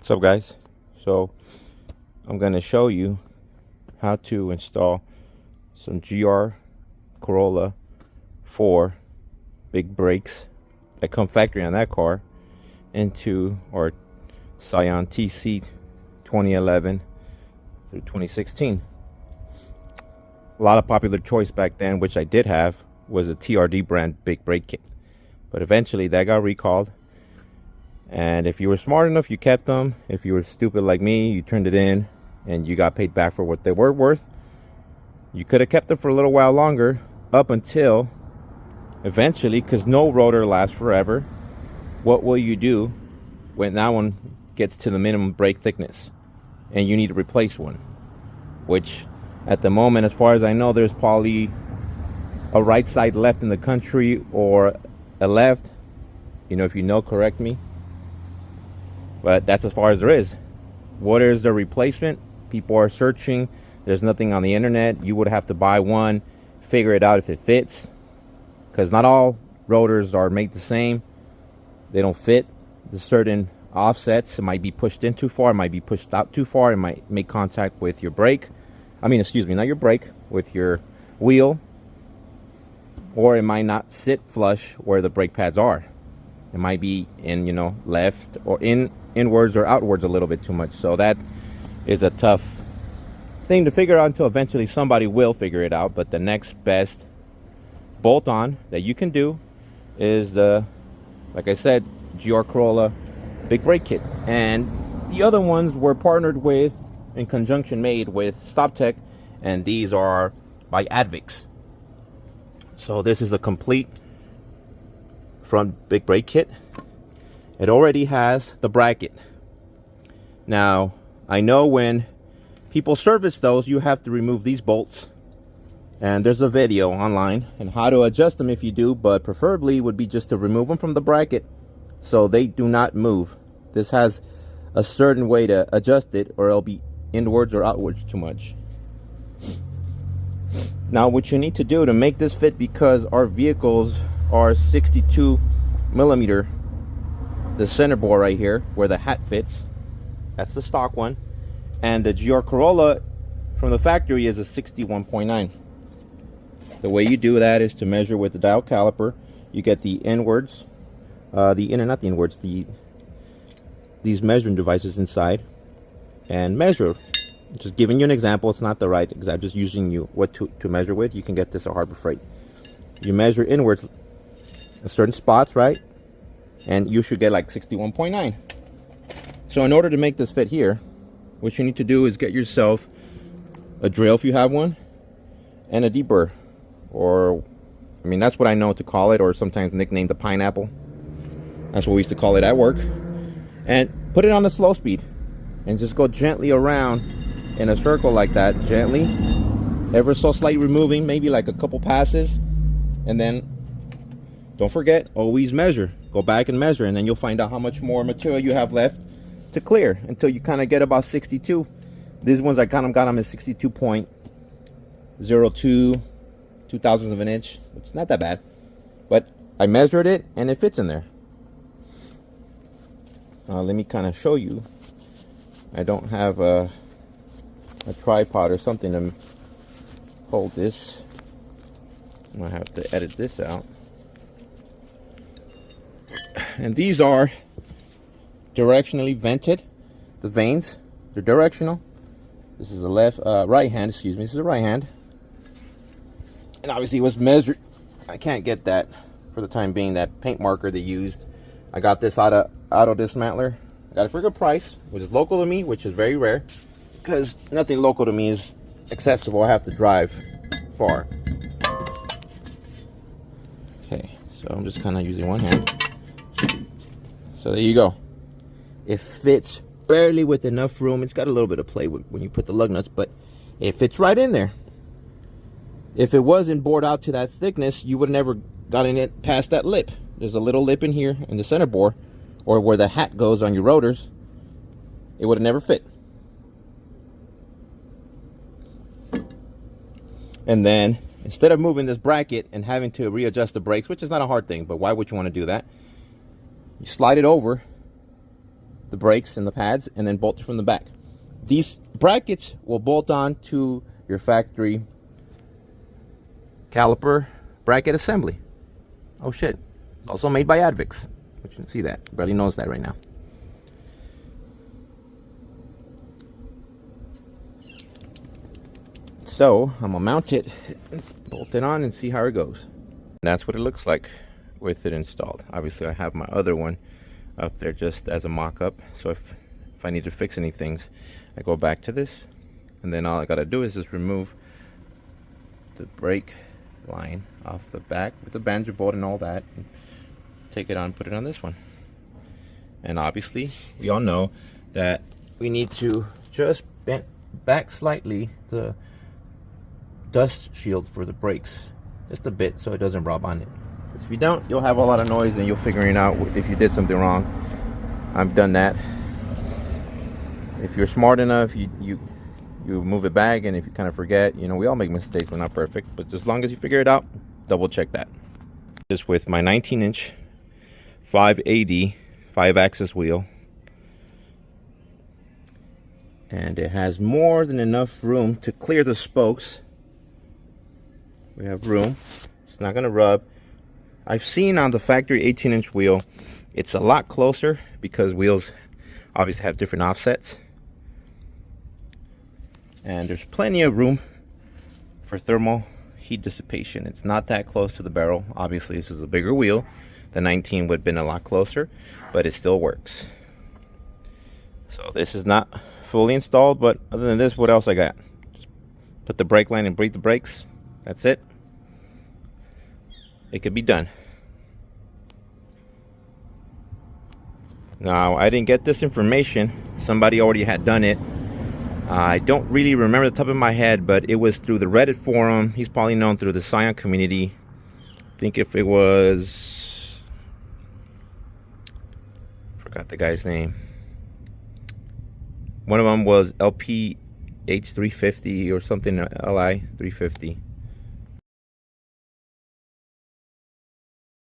What's up, guys? So I'm going to show you how to install some GR Corolla 4 big brakes that come factory on that car into our Scion TC 2011 through 2016. A lot of popular choice back then, which I did have, was a TRD brand big brake kit, but eventually that got recalled. And if you were smart enough, you kept them. If you were stupid like me, you turned it in and you got paid back for what they were worth. You could have kept them for a little while longer, up until eventually, because no rotor lasts forever. What will you do when that one gets to the minimum brake thickness and you need to replace one? Which at the moment, as far as I know, there's probably a right side left in the country, or a left. If you know, correct me. But that's as far as there is. What is the replacement? People are searching. There's nothing on the internet. You would have to buy one, figure it out if it fits, because not all rotors are made the same. They don't fit. There's certain offsets. It might be pushed in too far. It might be pushed out too far. It might make contact with your brake. Excuse me, not your brake, with your wheel. Or it might not sit flush where the brake pads are. It might be in, left or inwards or outwards a little bit too much. So that is a tough thing to figure out until eventually somebody will figure it out. But the next best bolt-on that you can do is the, like I said, GR Corolla big brake kit. And the other ones were partnered with, in conjunction made with StopTech, and these are by Advix. So this is a complete front big brake kit. It already has the bracket. Now, I know when people service those, you have to remove these bolts, and there's a video online on how to adjust them if you do, but preferably would be just to remove them from the bracket so they do not move. This has a certain way to adjust it, or it'll be inwards or outwards too much. Now, what you need to do to make this fit, because our vehicles are 62 millimeter, the center bore right here where the hat fits, that's the stock one, and the GR Corolla from the factory is a 61.9. The way you do that is to measure with the dial caliper. You get the inwards, these measuring devices inside, and measure. Just giving you an example. It's not the right example, I'm just using you what to measure with. You can get this at Harbor Freight. You measure inwards in certain spots, right? And you should get like 61.9. So in order to make this fit here, what you need to do is get yourself a drill if you have one, and a deburr, or that's what I know to call it, or sometimes nicknamed the pineapple. That's what we used to call it at work. And put it on the slow speed and just go gently around in a circle like that, gently, ever so slightly removing, maybe like a couple passes. And then don't forget, always measure. Go back and measure, and then you'll find out how much more material you have left to clear until you kind of get about 62. These ones I kind of got them at 62.02 2/1000 of an inch. It's not that bad, but I measured it and it fits in there. Let me kind of show you. I don't have a tripod or something to hold this. I'm gonna have to edit this out. And these are directionally vented. The vanes, they're directional. This is the right hand, excuse me. This is the right hand. And obviously it was measured. I can't get that for the time being, that paint marker they used. I got this out of Auto Dismantler. I got it for a good price, which is local to me, which is very rare, because nothing local to me is accessible. I have to drive far. Okay, so I'm just kind of using one hand. So there you go. It fits barely with enough room. It's got a little bit of play when you put the lug nuts, but it fits right in there. If it wasn't bored out to that thickness, you would have never gotten it past that lip. There's a little lip in here in the center bore, or where the hat goes on your rotors. It would have never fit. And then, instead of moving this bracket and having to readjust the brakes, which is not a hard thing, but why would you want to do that? You slide it over the brakes and the pads, and then bolt it from the back. These brackets will bolt on to your factory caliper bracket assembly. Oh shit. Also made by Advix. But you can see that. Everybody knows that right now. So I'm gonna mount it, bolt it on, and see how it goes. And that's what it looks like with it installed. Obviously I have my other one up there just as a mock-up, so if I need to fix any things, I go back to this, and then all I gotta do is just remove the brake line off the back with the banjo bolt and all that, and take it on, put it on this one. And obviously we all know that we need to just bend back slightly the dust shield for the brakes, just a bit, so it doesn't rub on it. If you don't, you'll have a lot of noise and you'll figuring out if you did something wrong. I've done that. If you're smart enough, you move it back, and if you kind of forget, you know, we all make mistakes, we're not perfect, but as long as you figure it out, double check that. Just with my 19-inch 580 5-axis wheel, and it has more than enough room to clear the spokes. We have room, it's not gonna rub. I've seen on the factory 18-inch wheel, it's a lot closer because wheels obviously have different offsets. And there's plenty of room for thermal heat dissipation. It's not that close to the barrel. Obviously this is a bigger wheel. The 19 would have been a lot closer, but it still works. So this is not fully installed, but other than this, what else I got? Just put the brake line and breathe the brakes. That's it. It could be done. Now, I didn't get this information. Somebody already had done it. I don't really remember the top of my head, but it was through the Reddit forum. He's probably known through the Scion community. I think if it was... forgot the guy's name. One of them was LPH350 or something, LI350.